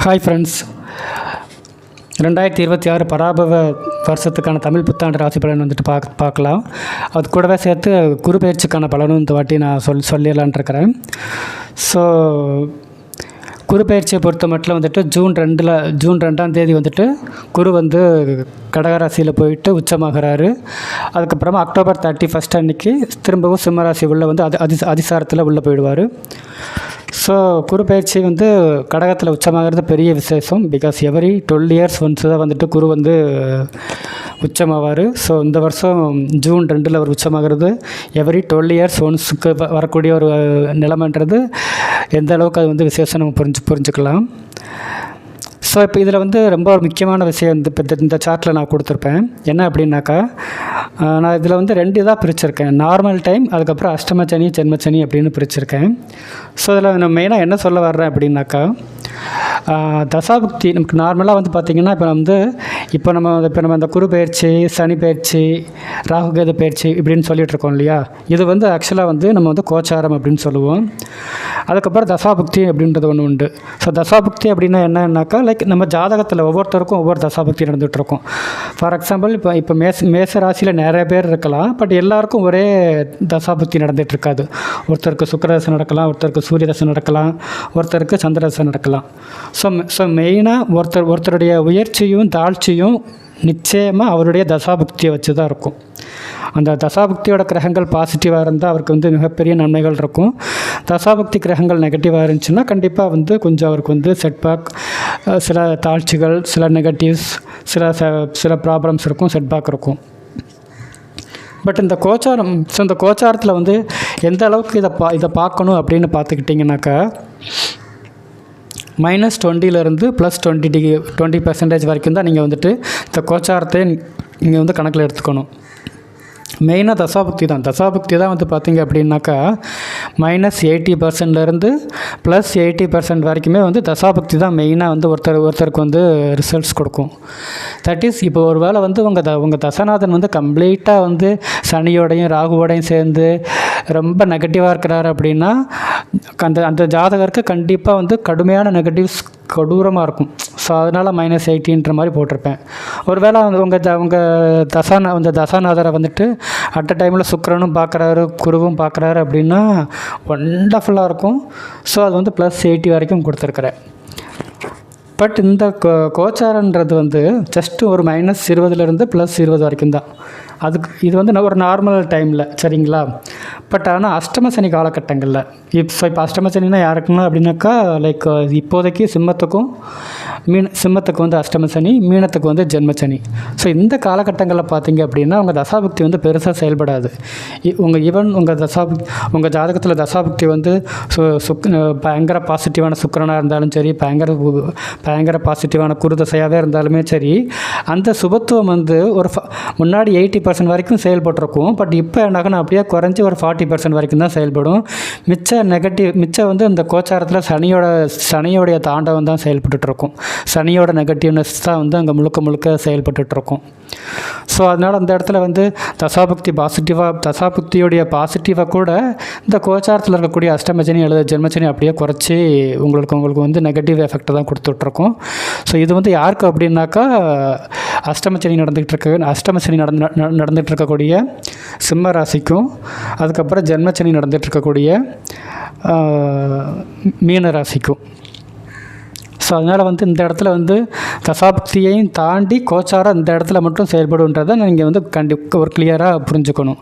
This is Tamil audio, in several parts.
ஹாய் ஃப்ரெண்ட்ஸ், 2026 பராபவ வருஷத்துக்கான தமிழ் புத்தாண்டு ராசி பலன் வந்துட்டு பார்க்கலாம். அது கூடவே சேர்த்து குரு பயிற்சிக்கான பலனும் இந்த வாட்டி நான் சொல்லிடலான் இருக்கிறேன். ஸோ குரு பயிற்சியை பொறுத்த மட்டும் வந்துட்டு ஜூன் 2ஆம் தேதி வந்துட்டு குரு வந்து கடகராசியில் போயிட்டு உச்சமாகிறாரு. அதுக்கப்புறமா அக்டோபர் 31 அன்றைக்கி திரும்பவும் சிம்மராசி உள்ளே வந்து அதிசாரத்தில் உள்ளே போயிடுவார். ஸோ குரு பயிற்சி வந்து கடகத்தில் உச்சமாகிறது பெரிய விசேஷம். பிகாஸ் எவரி 12 இயர்ஸ் ஒன்ஸ் தான் வந்துட்டு குரு வந்து உச்சமாவார். ஸோ இந்த வருஷம் ஜூன் 2 அவர் உச்சமாகிறது எவரி 12 இயர்ஸ் ஒன்ஸுக்கு வரக்கூடிய ஒரு நிலைமைன்றது எந்த அளவுக்கு அது வந்து விசேஷம் நம்ம புரிஞ்சுக்கலாம். ஸோ இப்போ இதில் வந்து ரொம்ப ஒரு முக்கியமான விஷயம் இந்த சார்ட்டில் நான் கொடுத்துருப்பேன். என்ன அப்படின்னாக்கா, நான் இதில் வந்து 2 இதாக பிரிச்சுருக்கேன். நார்மல் டைம், அதுக்கப்புறம் அஷ்டமச்சனி ஜென்மச்சனி அப்படின்னு பிரிச்சுருக்கேன். ஸோ இதில் நான் மெயினாக என்ன சொல்ல வர்றேன் அப்படின்னாக்கா, தசாபுக்தி நமக்கு நார்மலாக வந்து பார்த்திங்கன்னா இப்போ நம்ம அந்த குரு பயிற்சி, சனி பயிற்சி, ராகுகேது பயிற்சி இப்படின்னு சொல்லிகிட்ருக்கோம் இல்லையா. இது வந்து ஆக்சுவலாக வந்து நம்ம வந்து கோச்சாரம் அப்படின்னு சொல்லுவோம். அதுக்கப்புறம் தசாபுக்தி அப்படின்றது ஒன்று உண்டு. ஸோ தசாபுக்தி அப்படின்னா என்னன்னாக்கா, லைக் நம்ம ஜாதகத்தில் ஒவ்வொருத்தருக்கும் ஒவ்வொரு தசாபுக்தி நடந்துகிட்ருக்கும். ஃபார் எக்ஸாம்பிள் இப்போ மேச ராசியில் நிறைய பேர் இருக்கலாம், பட் எல்லாருக்கும் ஒரே தசாபுக்தி நடந்துகிட்ருக்காது. ஒருத்தருக்கு சுக்கிரதசை நடக்கலாம், ஒருத்தருக்கு சூரியதசை நடக்கலாம், ஒருத்தருக்கு சந்திரதசை நடக்கலாம். ஸோ மெயினாக ஒருத்தருடைய உயர்ச்சியும் தாழ்ச்சியும் நிச்சயமாக அவருடைய தசாபுக்தியை வச்சு தான் இருக்கும். அந்த தசாபுக்தியோட கிரகங்கள் பாசிட்டிவாக இருந்தால் அவருக்கு வந்து மிகப்பெரிய நன்மைகள் இருக்கும். தசாபுக்தி கிரகங்கள் நெகட்டிவாக இருந்துச்சுன்னா கண்டிப்பாக வந்து கொஞ்சம் அவருக்கு வந்து செட்பேக், சில தாழ்ச்சிகள், சில நெகட்டிவ்ஸ், சில ப்ராப்ளம்ஸ் இருக்கும், செட்பேக் இருக்கும். பட் இந்த கோச்சாரத்தில் வந்து எந்த அளவுக்கு இதை பார்க்கணும் அப்படின்னு பார்த்துக்கிட்டிங்கனாக்கா, -20லேருந்து +20% வரைக்கும் தான் நீங்கள் வந்துட்டு இந்த கோச்சாரத்தை நீங்கள் வந்து கணக்கில் எடுத்துக்கணும். மெயினாக தசாபுக்தி தான் வந்து பார்த்திங்க அப்படின்னாக்கா -80%லேருந்து +80% வரைக்குமே வந்து தசாபுக்தி தான் மெயினாக வந்து ஒருத்தருக்கு வந்து ரிசல்ட்ஸ் கொடுக்கும். தட் இஸ், இப்போ ஒரு வேளை வந்து உங்கள் தசாநாதன் வந்து கம்ப்ளீட்டாக வந்து சனியோடையும் ராகுவோடையும் சேர்ந்து ரொம்ப நெகட்டிவாக இருக்கிறாரு அப்படின்னா அந்த ஜாதகருக்கு கண்டிப்பாக வந்து கடுமையான நெகட்டிவ்ஸ் கொடூரமாக இருக்கும். ஸோ அதனால் -80ன்ற மாதிரி போட்டிருப்பேன். ஒருவேளை உங்கள் தசாநாதரை வந்துட்டு அட் அ டைமில் சுக்கிரனும் பார்க்குறாரு, குருவும் பார்க்குறாரு அப்படின்னா ஒண்டர்ஃபுல்லாக இருக்கும். ஸோ அது வந்து +80 வரைக்கும் கொடுத்துருக்குறேன். பட் இந்த கோச்சாரன்றது வந்து ஜஸ்ட்டு ஒரு -20லேருந்து +20 வரைக்கும் தான். இது வந்து ஒரு நார்மல் டைமில், சரிங்களா. பட் ஆனால் அஷ்டம சனி காலகட்டங்களில் இப்போ அஷ்டம சனினா யாருக்குன்னா அப்படின்னாக்கா, லைக் இப்போதைக்கு சிம்மத்துக்கு வந்து அஷ்டம சனி, மீனத்துக்கு வந்து ஜென்மச்சனி. ஸோ இந்த காலகட்டங்களில் பார்த்தீங்க அப்படின்னா உங்கள் தசாபுக்தி வந்து பெருசாக செயல்படாது. உங்கள் ஜாதகத்தில் தசாபுக்தி வந்து பயங்கர பாசிட்டிவான சுக்கிரனாக இருந்தாலும் சரி, பயங்கர பாசிட்டிவான குருதசையாகவே இருந்தாலுமே சரி, அந்த சுபத்துவம் வந்து முன்னாடி 80% வரைக்கும் செயல்பட்டுருக்கும். பட் இப்போ என்னாக்கா அப்படியே குறைஞ்சி ஒரு 40% வரைக்கும் தான் செயல்படும். மிச்சம் வந்து இந்த கோச்சாரத்தில் சனியோடைய தாண்டவம் தான் செயல்பட்டுருக்கும். சனியோட நெகட்டிவ்னஸ் தான் வந்து அங்கே முழுக்க செயல்பட்டுருக்கும். ஸோ அதனால் அந்த இடத்துல வந்து தசாபுக்தியோடைய பாசிட்டிவாக கூட இந்த கோச்சாரத்தில் இருக்கக்கூடிய அஷ்டமச்சனி அல்லது ஜென்மச்சனி அப்படியே குறைச்சி உங்களுக்கு வந்து நெகட்டிவ் எஃபெக்ட் தான் கொடுத்துட்ருக்கோம். ஸோ இது வந்து யாருக்கு அப்படின்னாக்கா, அஷ்டமச்சனி நடந்துகிட்டு இருக்கக்கூடிய சிம்ம ராசிக்கும், அதுக்கப்புறம் ஜென்மச்சனி நடந்துகிட்ருக்கக்கூடிய மீன ராசிக்கும். ஸோ அதனால் வந்து இந்த இடத்துல வந்து தசாபுக்தியையும் தாண்டி கோச்சாரம் இந்த இடத்துல மட்டும் செயல்படுன்றதை நீங்கள் வந்து ஒரு கிளியராக புரிஞ்சுக்கணும்.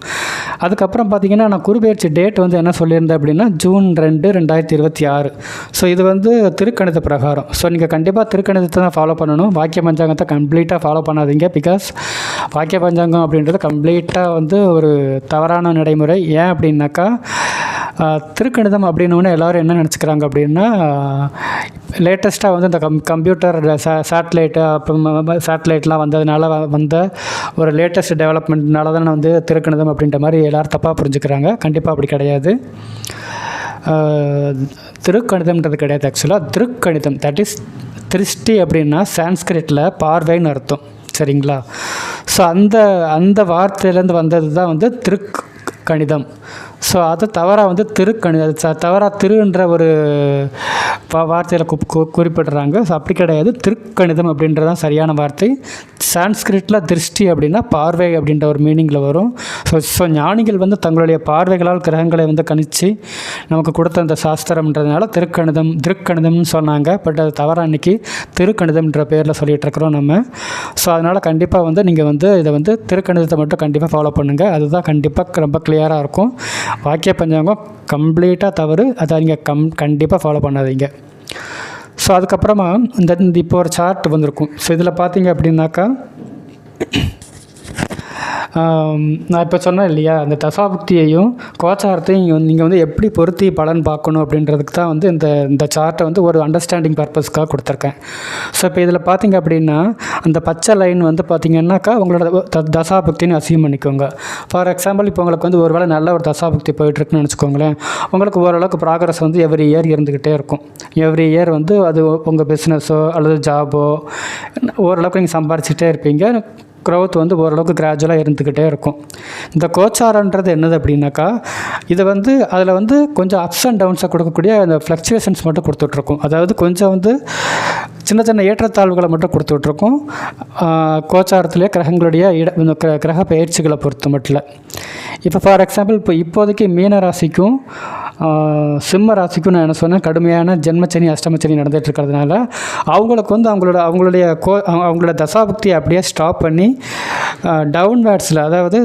அதுக்கப்புறம் பார்த்திங்கன்னா, நான் குருபெயர்ச்சி டேட் வந்து என்ன சொல்லியிருந்தேன் அப்படின்னா ஜூன் 2, 2026. ஸோ இது வந்து திருக்கணித பிரகாரம். ஸோ நீங்கள் கண்டிப்பாக திருக்கணிதத்தை தான் ஃபாலோ பண்ணணும். வாக்கிய பஞ்சாங்கத்தை கம்ப்ளீட்டாக ஃபாலோ பண்ணாதீங்க. பிகாஸ் வாக்கிய பஞ்சாங்கம் அப்படின்றது கம்ப்ளீட்டாக வந்து ஒரு தவறான நடைமுறை. ஏன் அப்படின்னாக்கா, திருக்கணிதம் அப்படின்னோடனே எல்லோரும் என்ன நினச்சிக்கிறாங்க அப்படின்னா, லேட்டஸ்ட்டாக வந்து இந்த கம்ப்யூட்டர் சேட்டலைட்லாம் வந்ததுனால வந்த ஒரு லேட்டஸ்ட் டெவலப்மெண்ட்னால தான் வந்து திருக்கணிதம் அப்படின்ற மாதிரி எல்லோரும் தப்பாக புரிஞ்சுக்கிறாங்க. கண்டிப்பாக அப்படி கிடையாது. திருக்கணிதம்ன்றது கிடையாது. ஆக்சுவலாக திருக்கணிதம் தட் இஸ் திருஷ்டி அப்படின்னா சான்ஸ்கிரிட்டில் பார்வைன்னு அர்த்தம், சரிங்களா. ஸோ அந்த வார்த்தையிலேருந்து வந்தது தான் வந்து கணிதம். ஸோ அதை தவறாக வந்து திருக்கணிதம், தவறாக திருன்ற ஒரு வார்த்தையில் குறிப்பிடுறாங்க. ஸோ அப்படி கிடையாது, திருக்கணிதம் அப்படின்றது தான் சரியான வார்த்தை. சான்ஸ்கிரிட்டில் திருஷ்டி அப்படின்னா பார்வை அப்படின்ற ஒரு மீனிங்கில் வரும். ஸோ ஞானிகள் வந்து தங்களுடைய பார்வைகளால் கிரகங்களை வந்து கணித்து நமக்கு கொடுத்த அந்த சாஸ்திரம்ன்றதுனால திருக்கணிதம்னு சொன்னாங்க. பட் அது தவறாக இன்றைக்கி திருக்கணிதம்ன்ற பேரில் சொல்லிகிட்ருக்குறோம் நம்ம. ஸோ அதனால் கண்டிப்பாக வந்து நீங்கள் வந்து இதை வந்து திருக்கணிதத்தை மட்டும் கண்டிப்பாக ஃபாலோ பண்ணுங்கள். அதுதான் கண்டிப்பாக ரொம்ப கிளியராக இருக்கும். வாக்கிய பஞ்சாங்கம் கம்ப்ளீட்டாக தவறு, அதை நீங்கள் கண்டிப்பாக ஃபாலோ பண்ணாதீங்க. ஸோ அதுக்கப்புறமா இப்போ ஒரு சார்ட் வந்திருக்கும். ஸோ இதில் பார்த்தீங்க அப்படின்னாக்கா நான் இப்போ சொன்னேன் இல்லையா, அந்த தசாபுக்தியையும் கோச்சாரத்தையும் நீங்கள் வந்து எப்படி பொருத்தி பலன் பார்க்கணும் அப்படின்றதுக்கு தான் வந்து இந்த சார்ட்டை வந்து ஒரு அண்டர்ஸ்டாண்டிங் பர்பஸ்க்காக கொடுத்துருக்கேன். ஸோ இப்போ இதில் பார்த்தீங்க அப்படின்னா அந்த பச்சை லைன் வந்து பார்த்திங்கன்னாக்கா உங்களோட தசாபுக்தின்னு அசியூம் பண்ணிக்கோங்க. ஃபார் எக்ஸாம்பிள் இப்போ உங்களுக்கு வந்து ஒரு வேளை நல்ல ஒரு தசாபுக்தி போயிட்டுருக்குன்னு நினச்சிக்கோங்களேன். உங்களுக்கு ஓரளவுக்கு ப்ராக்ரஸ் வந்து எவ்ரி இயர் இருந்துக்கிட்டே இருக்கும். எவ்ரி இயர் வந்து அது உங்கள் பிஸ்னஸோ அல்லது ஜாபோ ஓரளவுக்கு நீங்கள் சம்பாரிச்சிட்டே இருப்பீங்க. க்ரோத் வந்து ஓரளவுக்கு கிராஜுவலாக இருந்துக்கிட்டே இருக்கும். இந்த கோச்சாரன்றது என்னது அப்படின்னாக்கா இதை வந்து அதில் வந்து கொஞ்சம் அப்ஸ் அண்ட் டவுன்ஸை கொடுக்கக்கூடிய அந்த ஃப்ளக்சுவேஷன்ஸ் மட்டும் கொடுத்துட்ருக்கும். அதாவது கொஞ்சம் வந்து சின்ன சின்ன ஏற்றத்தாழ்வுகளை மட்டும் கொடுத்துட்ருக்கும். கோச்சாரத்திலே கிரகங்களுடைய கிரக பயிற்சிகளை பொறுத்து மட்டும். இப்போ ஃபார் எக்ஸாம்பிள் இப்போதைக்கு மீன ராசிக்கும் சிம்ம ராசிக்கும் நான் என்ன சொன்னேன், கடுமையான ஜென்மச்சனி அஷ்டமச்சனி நடந்துகிட்டு இருக்கிறதுனால அவங்களுக்கு வந்து அவங்களோட தசாபுக்தியை அப்படியே ஸ்டாப் பண்ணி டவுன்வேர்ட்ஸில், அதாவது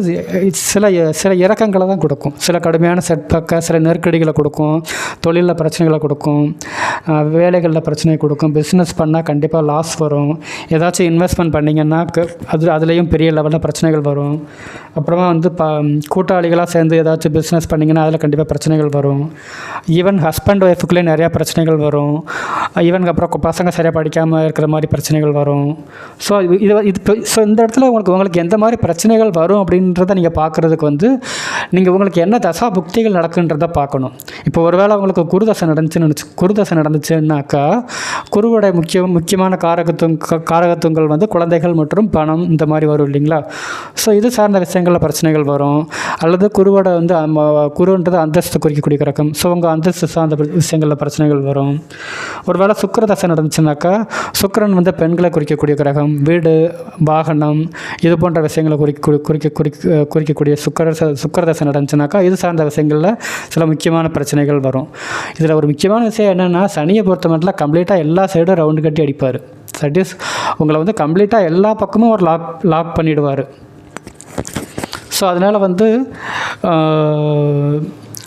சில இறக்கங்களை தான் கொடுக்கும். சில கடுமையான செட்பேக்கை, சில நெருக்கடிகளை கொடுக்கும், தொழிலில் பிரச்சனைகளை கொடுக்கும், வேலைகளில் பிரச்சனை கொடுக்கும். பிஸ்னஸ் பண்ணால் கண்டிப்பாக லாஸ் வரும். ஏதாச்சும் இன்வெஸ்ட்மெண்ட் பண்ணிங்கன்னா அதுலேயும் பெரிய லெவலில் பிரச்சனைகள் வரும். அப்புறமா வந்து கூட்டாளிகளாக சேர்ந்து ஏதாச்சும் பிஸ்னஸ் பண்ணிங்கன்னா அதில் கண்டிப்பாக பிரச்சனைகள் வரும். ஈவன் ஹஸ்பண்ட் ஒய்ஃபுக்குள்ளே நிறையா பிரச்சனைகள் வரும். ஈவன் அப்புறம் பசங்க சரியாக படிக்காமல் இருக்கிற மாதிரி பிரச்சனைகள் வரும். ஸோ இந்த இடத்துல உங்களுக்கு எந்த மாதிரி பிரச்சனைகள் வரும் அப்படின்றத நீங்கள் பார்க்குறதுக்கு வந்து நீங்கள் உங்களுக்கு என்ன தசா புக்திகள் நடக்குன்றதை பார்க்கணும். இப்போ ஒருவேளை உங்களுக்கு குருதசை நடந்துச்சுன்னாக்கா குருவோட முக்கியமான காரகத்துவங்கள் வந்து குழந்தைகள் மற்றும் பணம் இந்த மாதிரி வரும் இல்லைங்களா. ஸோ இது சார்ந்த விஷயங்களில் பிரச்சனைகள் வரும். அல்லது குருவோட வந்து குருன்றது அந்தஸ்து குறிக்கக்கூடிய கிரகம். ஸோ உங்கள் அந்தஸ்து சார்ந்த விஷயங்களில் பிரச்சனைகள் வரும். ஒருவேளை சுக்கிரதசை நடந்துச்சுனாக்கா சுக்கிரன் வந்து பெண்களை குறிக்கக்கூடிய கிரகம். வீடு, வாகனம் இது போன்ற விஷயங்களை குறிக்கக்கூடிய சுக்கிரதசை நடந்துச்சுனாக்கா இது சார்ந்த விஷயங்களில் சில முக்கியமான பிரச்சனைகள் வரும். இதில் ஒரு முக்கியமான விஷயம் என்னென்னா, சனியை பொறுத்த மட்டும் கம்ப்ளீட்டாக எல்லா சைடும் ரவுண்டு கட்டி அடிப்பார். தட் இஸ் உங்களை வந்து கம்ப்ளீட்டாக எல்லா பக்கமும் ஒரு லாக் பண்ணிவிடுவார். ஸோ அதனால் வந்து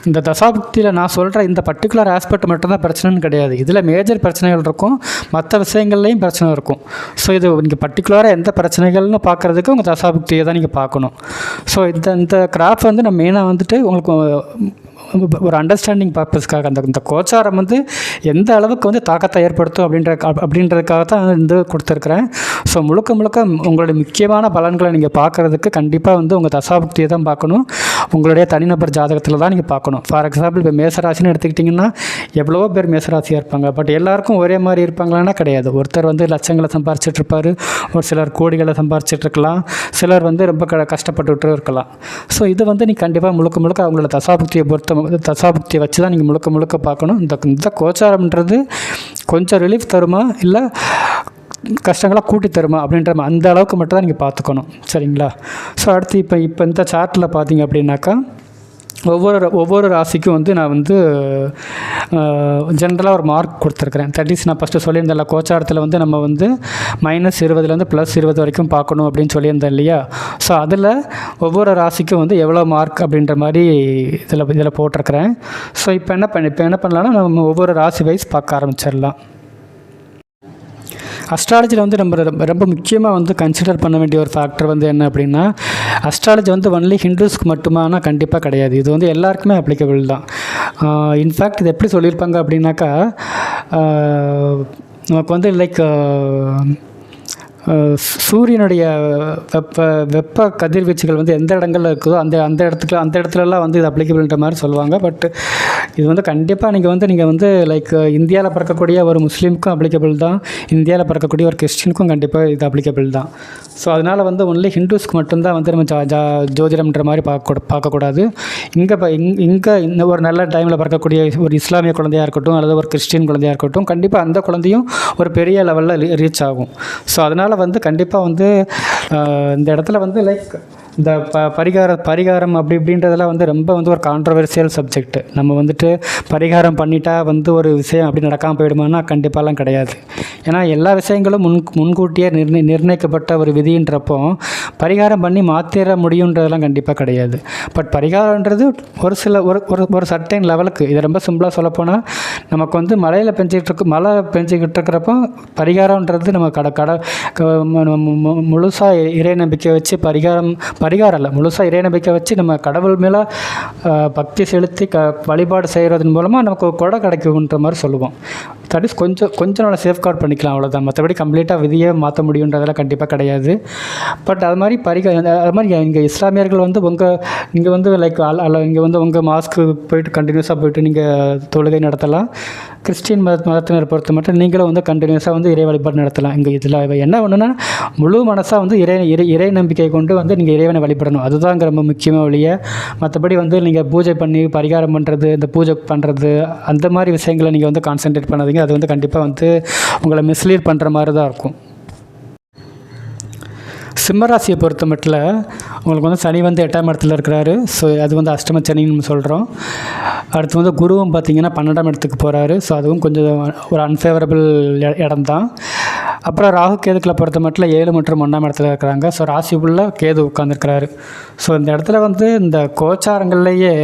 இந்த தசாபுக்தியில் நான் சொல்கிற இந்த பர்டிகுலர் ஆஸ்பெக்ட் மட்டும்தான் பிரச்சனைன்னு கிடையாது. இதில் மேஜர் பிரச்சனைகள் இருக்கும், மற்ற விஷயங்கள்லேயும் பிரச்சனை இருக்கும். ஸோ இது நீங்கள் பர்டிகுலராக எந்த பிரச்சனைகள்னு பார்க்குறதுக்கு உங்கள் தசாபுக்தியை தான் நீங்கள் பார்க்கணும். ஸோ இந்த கிராஃப் வந்து நான் மெயினாக வந்துட்டு உங்களுக்கு ஒரு அண்டர்ஸ்டாண்டிங் பர்பஸ்க்காக இந்த கோச்சாரம் வந்து எந்த அளவுக்கு வந்து தாக்கத்தை ஏற்படுத்தும் அப்படின்றதுக்காக தான் வந்து கொடுத்துருக்குறேன். ஸோ முழுக்க உங்களுடைய முக்கியமான பலன்களை நீங்கள் பார்க்குறதுக்கு கண்டிப்பாக வந்து உங்கள் தசாபுக்தியை தான் பார்க்கணும். உங்களுடைய தனிநபர் ஜாதகத்தில் தான் நீங்கள் பார்க்கணும். ஃபார் எக்ஸாம்பிள் இப்போ மேசராசின்னு எடுத்துக்கிட்டிங்கன்னா எவ்வளவோ பேர் மேசராசியாக இருப்பாங்க. பட் எல்லாருக்கும் ஒரே மாதிரி இருப்பாங்களான்னா கிடையாது. ஒருத்தர் வந்து லட்சங்களை சம்பாரிச்சிட்ருப்பார், ஒரு சிலர் கோடிகளை சம்பாரிச்சிட்ருக்கலாம், சிலர் வந்து ரொம்ப கஷ்டப்பட்டுட்டு இருக்கலாம். ஸோ இது வந்து நீ கண்டிப்பாக முழுக்க அவங்களோட தசாபுக்தியை வச்சு தான் நீங்கள் முழுக்க பார்க்கணும். இந்த கோச்சாரம்ன்றது கொஞ்சம் ரிலீஃப் தருமா இல்லை கஷ்டங்களாக கூட்டி தருமா அப்படின்ற அந்த அளவுக்கு மட்டும் தான் நீங்கள் பார்த்துக்கணும். சரிங்களா. ஸோ அடுத்து இப்போ இந்த சார்ட்டில் பார்த்தீங்க அப்படின்னாக்கா ஒவ்வொரு ராசிக்கும் வந்து நான் வந்து ஜென்ரலாக ஒரு மார்க் கொடுத்துருக்குறேன். தட் இஸ் நான் ஃபஸ்ட்டு சொல்லியிருந்தேன்ல, கோச்சாரத்தில் வந்து நம்ம வந்து -20 +20 வரைக்கும் பார்க்கணும் அப்படின்னு சொல்லியிருந்தேன் இல்லையா. ஸோ அதில் ஒவ்வொரு ராசிக்கும் வந்து எவ்வளோ மார்க் அப்படின்ற மாதிரி இதில் போட்டிருக்கிறேன். ஸோ இப்போ என்ன பண்ணலாம்னா நம்ம ஒவ்வொரு ராசி வைஸ் பார்க்க ஆரம்பிச்சிடலாம். அஸ்ட்ராலஜியில் வந்து நம்ம ரொம்ப முக்கியமாக வந்து கன்சிடர் பண்ண வேண்டிய ஒரு ஃபேக்டர் வந்து என்ன அப்படின்னா, அஸ்ட்ராலஜி வந்து ஒன்லி ஹிந்துஸ்க்கு மட்டுமானா கண்டிப்பாக கிடையாது. இது வந்து எல்லாருக்குமே அப்ளிகபிள் தான். இன்ஃபேக்ட் இது எப்படி சொல்லியிருப்பாங்க அப்படின்னாக்கா, நமக்கு வந்து லைக் சூரியனுடைய வெப்ப கதிர்வீச்சுகள் வந்து எந்த இடங்கள்ல இருக்குதோ அந்த இடத்துலலாம் வந்து இது அப்ளிகபிள்ன்ற மாதிரி சொல்லுவாங்க. பட் இது வந்து கண்டிப்பாக நீங்கள் வந்து லைக் இந்தியாவில் பிறக்கக்கூடிய ஒரு முஸ்லீமுக்கும் அப்ளிகபிள் தான், இந்தியாவில் பிறக்கக்கூடிய ஒரு கிறிஸ்டினுக்கும் கண்டிப்பாக இது அப்ளிகபிள் தான். ஸோ அதனால் வந்து ஒன்லி ஹிந்துஸ்க்கு மட்டும்தான் வந்து நம்ம ஜோதிடம்ன்ற மாதிரி பார்க்கக்கூடாது. இங்கே இந்த ஒரு நல்ல டைமில் பிறக்கக்கூடிய ஒரு இஸ்லாமிய குழந்தையாக இருக்கட்டும் அல்லது ஒரு கிறிஸ்டின் குழந்தையாக இருக்கட்டும், கண்டிப்பாக அந்த குழந்தையும் ஒரு பெரிய லெவலில் ரீச் ஆகும். ஸோ அதனால் வந்து கண்டிப்பாக வந்து இந்த இடத்துல வந்து லைக் இந்த பரிகாரம் அப்படி இப்படின்றதெல்லாம் வந்து ரொம்ப வந்து ஒரு கான்ட்ரவர்சியல் சப்ஜெக்ட். நம்ம வந்துட்டு பரிகாரம் பண்ணிட்டா வந்து ஒரு விஷயம் அப்படி நடக்காமல் போயிடுமான்னா கண்டிப்பாலாம் கிடையாது. ஏன்னா எல்லா விஷயங்களும் முன்கூட்டியே நிர்ணயிக்கப்பட்ட ஒரு விதின்றப்போ பரிகாரம் பண்ணி மாற்றிட முடியுன்றதெல்லாம் கண்டிப்பாக கிடையாது. பட் பரிகாரன்றது ஒரு சில ஒரு சர்டைன் லெவலுக்கு, இதை ரொம்ப சிம்பிளாக சொல்லப்போனால் நமக்கு வந்து மழை பெஞ்சிக்கிட்டு இருக்கிறப்போ பரிகாரன்றது நம்ம முழுசாக இறை நம்பிக்கை வச்சு பரிகாரம் இல்லை, முழுசாக இறை நம்பிக்கை வச்சு நம்ம கடவுள் மேலே பக்தி செலுத்தி வழிபாடு செய்கிறதன் மூலமாக நமக்கு கொடை கிடைக்குன்ற மாதிரி சொல்லுவோம். தட் இஸ் கொஞ்சம் நல்லா சேஃப்கார்ட் பண்ணிக்கலாம், அவ்வளோதான். மற்றபடி கம்ப்ளீட்டாக விதியை மாற்ற முடியுன்றதெல்லாம் கண்டிப்பாக கிடையாது. பட் அது மாதிரி அது மாதிரி இங்கே இஸ்லாமியர்கள் வந்து இங்கே வந்து லைக் இங்கே வந்து உங்கள் மாஸ்க்கு போயிட்டு கண்டினியூஸாக போயிட்டு நீங்கள் தொழுகை நடத்தலாம். கிறிஸ்டின் மதத்தினர் பொறுத்த மட்டும் நீங்களும் வந்து கண்டினியூஸாக வந்து இறை வழிபாடு நடத்தலாம். இங்கே இதில் என்ன ஒன்றுனா முழு மனசாக வந்து இறை நம்பிக்கை கொண்டு வந்து நீங்கள் இறைவனை வழிபடணும். அதுதான் ரொம்ப முக்கியமாக ஒழிய மற்றபடி வந்து நீங்கள் பூஜை பண்ணி பரிகாரம் பண்ணுறது, இந்த பூஜை பண்ணுறது அந்த மாதிரி விஷயங்களை நீங்கள் வந்து கான்சென்ட்ரேட் பண்ணாதீங்க. அது வந்து கண்டிப்பாக வந்து உங்களை மிஸ்லீட் பண்ணுற மாதிரி தான் இருக்கும். சிம்மராசியை பொறுத்த மட்டும் உங்களுக்கு வந்து சனி வந்து 8ஆம் இடத்துல இருக்கிறாரு. ஸோ அது வந்து அஷ்டம சனின்னு நம்ம சொல்கிறோம். அடுத்து வந்து குருவும் பார்த்திங்கன்னா 12ஆம் இடத்துக்கு போகிறாரு. ஸோ அதுவும் கொஞ்சம் ஒரு அன்ஃபேவரபிள் இடம் தான். அப்புறம் ராகு கேதுக்களை பொறுத்த மட்டும் 7 மற்றும் 1ஆம் இடத்துல இருக்கிறாங்க. ஸோ ராசி உள்ள கேது உட்காந்துருக்கிறாரு. ஸோ இந்த இடத்துல வந்து இந்த கோச்சாரங்கள்லேயே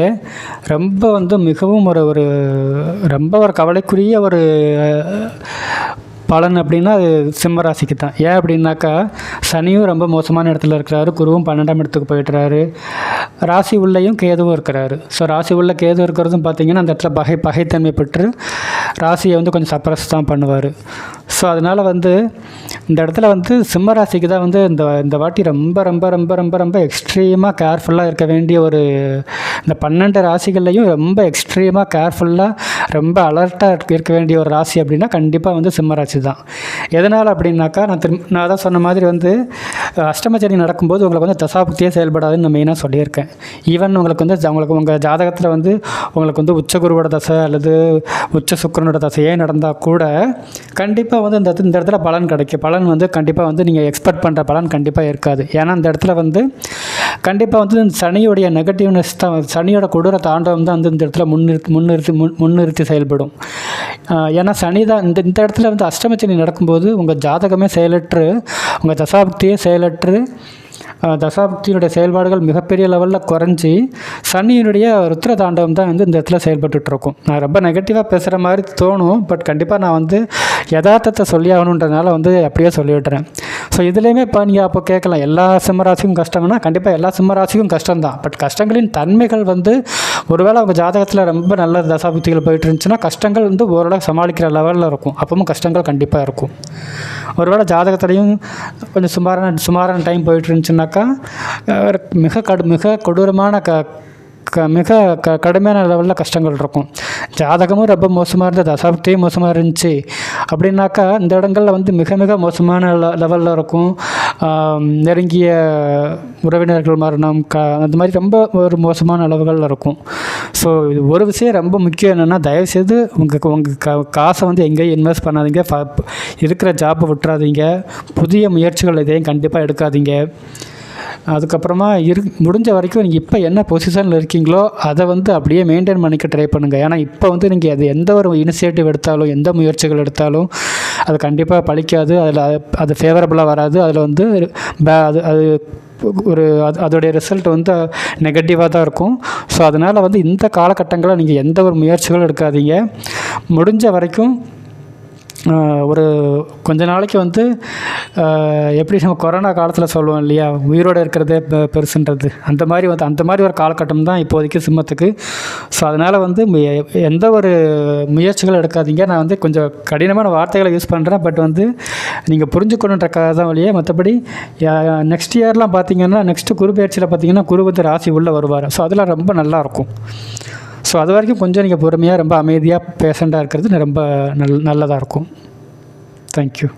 ரொம்ப வந்து மிகவும் ரொம்ப ஒரு கவலைக்குரிய ஒரு பலன் அப்படின்னா அது சிம்ம ராசிக்கு தான். ஏன் அப்படின்னாக்கா சனியும் ரொம்ப மோசமான இடத்துல இருக்கிறாரு, குருவும் 12ஆம் இடத்துக்கு போய்ட்டுறாரு, ராசி உள்ளேயும் கேதுவும் இருக்கிறாரு. ஸோ ராசி உள்ள கேது இருக்கிறதும் பார்த்திங்கன்னா அந்த இடத்துல பகைத்தன்மை பெற்று ராசியை வந்து கொஞ்சம் சப்ரஸ் தான் பண்ணுவார். ஸோ அதனால் வந்து இந்த இடத்துல வந்து சிம்ம ராசிக்கு தான் வந்து இந்த வாட்டி ரொம்ப ரொம்ப ரொம்ப ரொம்ப ரொம்ப எக்ஸ்ட்ரீமாக கேர்ஃபுல்லாக இருக்க வேண்டிய இந்த 12 ராசிகள்லையும் ரொம்ப எக்ஸ்ட்ரீமாக கேர்ஃபுல்லாக ரொம்ப அலர்ட்டாக இருக்க வேண்டிய ஒரு ராசி அப்படின்னா கண்டிப்பாக வந்து சிம்ம ராசி தான். எதனால் அப்படின்னாக்கா நான் தான் சொன்ன மாதிரி வந்து அஷ்டமச்சனி நடக்கும்போது உங்களுக்கு வந்து தசாபுக்தியே செயல்படாதுன்னு நான் மெயினாக சொல்லியிருக்கேன். ஈவன் உங்களுக்கு வந்து உங்கள் ஜாதகத்தில் வந்து உங்களுக்கு வந்து உச்ச குருவோட தசை அல்லது உச்ச சுக்கிரனோட தசையே நடந்தால் கூட கண்டிப்பாக வந்து இந்த இடத்துல பலன் கிடைக்கும். பலன் வந்து கண்டிப்பாக வந்து நீங்கள் எக்ஸ்பெக்ட் பண்ணுற பலன் கண்டிப்பாக இருக்காது. ஏன்னா இந்த இடத்துல வந்து கண்டிப்பாக வந்து சனியோடைய நெகட்டிவ்னஸ் தான், சனியோட கொடூர தாண்டவம் தான் வந்து இந்த இடத்துல முன்னிறுத்தி செயல்படும். ஏன்னா சனி தான் இந்த இடத்துல வந்து அஷ்டமச்சனி நடக்கும்போது உங்கள் ஜாதகமே செயலற்று, உங்கள் தசாபுக்தியே செயலற்று, தசாபுக்தியினுடைய செயல்பாடுகள் மிகப்பெரிய லெவலில் குறைஞ்சி சனியினுடைய ருத்ர தாண்டவம் தான் வந்து இந்த இடத்துல செயல்பட்டுருக்கும். நான் ரொம்ப நெகட்டிவாக பேசுகிற மாதிரி தோணும், பட் கண்டிப்பாக நான் வந்து யதார்த்தத்தை சொல்லி ஆகணுன்றதுனால வந்து அப்படியே சொல்லிவிட்டுறேன். ஸோ இதுலேயுமே இப்போ நீங்கள் அப்போ கேட்கலாம், எல்லா சிம்மராசிக்கும் கஷ்டம்னா கண்டிப்பாக எல்லா சிம்மராசிக்கும் கஷ்டம்தான். பட் கஷ்டங்களின் தன்மைகள் வந்து ஒருவேளை அவங்க ஜாதகத்தில் ரொம்ப நல்ல தசாபுக்திகள் போயிட்டு இருந்துச்சுன்னா கஷ்டங்கள் வந்து ஓரளவு சமாளிக்கிற லெவலில் இருக்கும். அப்பவும் கஷ்டங்கள் கண்டிப்பாக இருக்கும். ஒருவேளை ஜாதகத்துலேயும் கொஞ்சம் சுமாரான டைம் போயிட்டு இருந்துச்சுன்னாக்கா மிக கொடூரமான மிக கடுமையான லெவலில் கஷ்டங்கள் இருக்கும். ஜாதகமும் ரொம்ப மோசமாக இருந்தது, தசாபுக்தியும் மோசமாக இருந்துச்சு அப்படின்னாக்கா இந்த இடங்களில் வந்து மிக மிக மோசமான லெவலில் இருக்கும். நெருங்கிய உறவினர்கள் மரணம் அந்த மாதிரி ரொம்ப ஒரு மோசமான அளவுகளில் இருக்கும். ஸோ இது ஒரு விஷயம் ரொம்ப முக்கியம் என்னென்னா, தயவுசெய்து உங்கள் காசை வந்து எங்கேயும் இன்வெஸ்ட் பண்ணாதீங்க, இருக்கிற ஜாப்பை விட்டுறாதீங்க, புதிய முயற்சிகள் எதையும் கண்டிப்பாக எடுக்காதீங்க. அதுக்கப்புறமா முடிஞ்ச வரைக்கும் நீங்கள் இப்போ என்ன பொசிஷனில் இருக்கீங்களோ அதை வந்து அப்படியே மெயின்டைன் பண்ணிக்க ட்ரை பண்ணுங்கள். ஏன்னா இப்போ வந்து நீங்கள் அது எந்த ஒரு இனிஷியேட்டிவ் எடுத்தாலும் எந்த முயற்சிகள் எடுத்தாலும் அது கண்டிப்பாக பலிக்காது, அது ஃபேவரபுளாக வராது. அதில் வந்து அதோடைய ரிசல்ட் வந்து நெகட்டிவாக தான் இருக்கும். ஸோ அதனால் வந்து இந்த காலகட்டங்களில் நீங்கள் எந்த ஒரு முயற்சிகளும் எடுக்காதீங்க. முடிஞ்ச வரைக்கும் ஒரு கொஞ்ச நாளைக்கு வந்து எப்படி நம்ம கொரோனா காலத்தில் சொல்லுவோம் இல்லையா, உயிரோடு இருக்கிறதே பெருசுன்றது, அந்த மாதிரி ஒரு காலகட்டம் தான் இப்போதைக்கு சிம்மத்துக்கு. ஸோ அதனால் வந்து எந்த ஒரு முயற்சிகளும் எடுக்காதீங்க. நான் வந்து கொஞ்சம் கடினமான வார்த்தைகளை யூஸ் பண்ணுறேன், பட் வந்து நீங்கள் புரிஞ்சுக்கணுன்றக்காக தான் வழியே. மற்றபடி நெக்ஸ்ட் இயர்லாம் பார்த்தீங்கன்னா, நெக்ஸ்ட்டு குரு பயிற்சியில் பார்த்தீங்கன்னா குரு வந்து ராசி உள்ளே வருவார். ஸோ அதெல்லாம் ரொம்ப நல்லாயிருக்கும். ஸோ அது வரைக்கும் கொஞ்சம் நீங்கள் பொறுமையாக ரொம்ப அமைதியாக பேஷண்ட்டாக இருக்கிறது ரொம்ப நல்லதாக இருக்கும். தேங்க்யூ.